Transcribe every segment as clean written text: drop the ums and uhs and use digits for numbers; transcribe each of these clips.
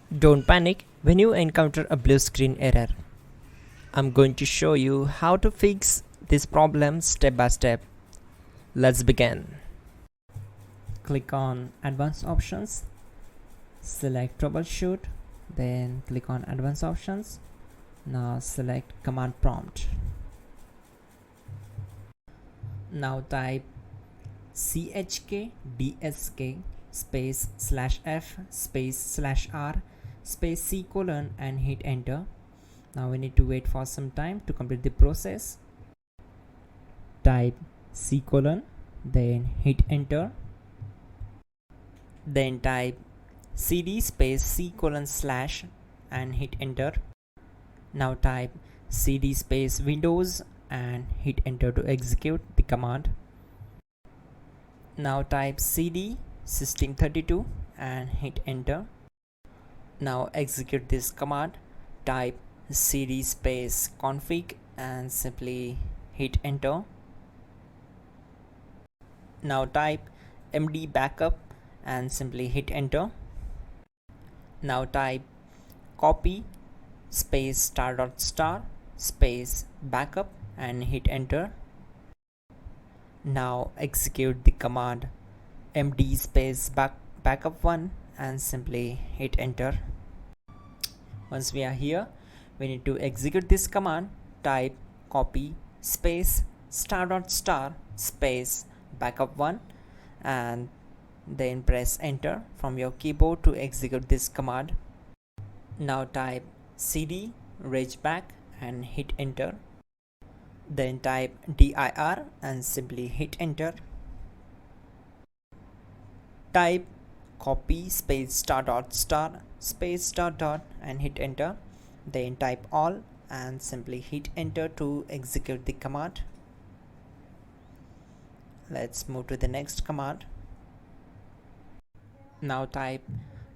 Don't panic when you encounter a blue screen error. I'm going to show you how to fix this problem step by step. Let's begin. Click on Advanced Options, select Troubleshoot, then click on Advanced Options. Now select Command Prompt. Now type chkdsk space /f space /r space c colon and hit enter. Now we need to wait for some time to complete the process. Type c colon, then hit enter. Then type cd space c colon / and hit enter. Now type cd space windows and hit enter to execute the command. Now type cd system32 and hit enter. Now execute this command. Type cd space config and simply hit enter. Now type md backup and simply hit enter. Now type copy space *** space backup and hit enter. Now execute the command md space backup1 and simply hit enter. Once we are here, we need to execute this command. Type copy space ** space backup1 and then press enter from your keyboard to execute this command. Now type cd regback and hit enter. Then type dir and simply hit enter. Type copy space ** space .. and hit enter. Then type all and simply hit enter to execute the command. Let's move to the next command. Now type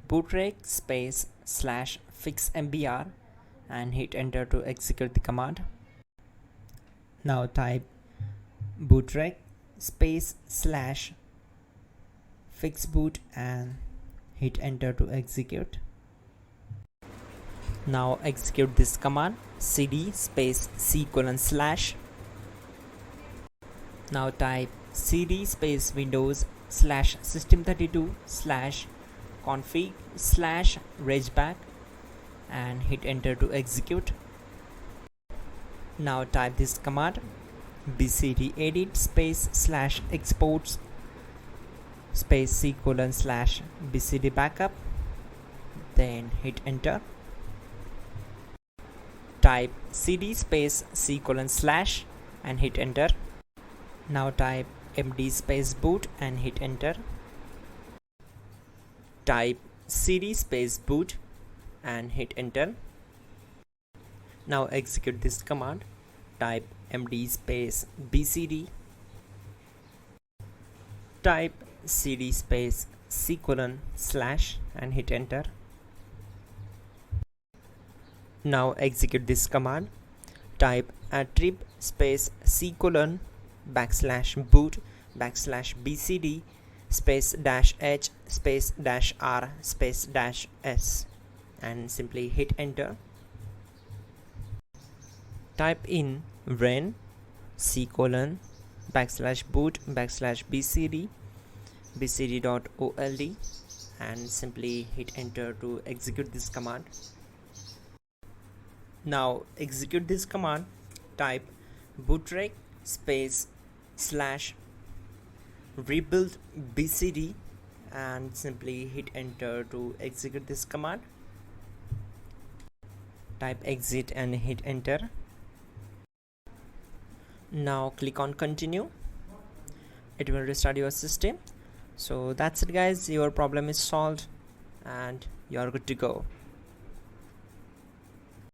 bootrec space /fixmbr and hit enter to execute the command. Now type bootrec space /fixboot and hit enter to execute. Now execute this command cd space c colon /. Now type cd space windows /system32 /config /regback and hit enter to execute. Now type this command bcdedit space /exports space c colon /bcdbackup, then hit enter. Type cd space c colon / and hit enter. Now type md space boot and hit enter. Type cd space boot and hit enter. Now execute this command. Type md space bcd. Type cd space c colon / and hit enter. Now execute this command. Type attrib space c colon /boot /bcd space -h space -r space -s and simply hit enter. Type in ren c colon /boot /bcd bcd.old and simply hit enter to execute this command. Now execute this command. Type bootrec space /rebuild bcd and simply hit enter to execute this command. Type exit and hit enter. Now click on continue. It will restart your system. So that's it guys, your problem is solved and you're good to go.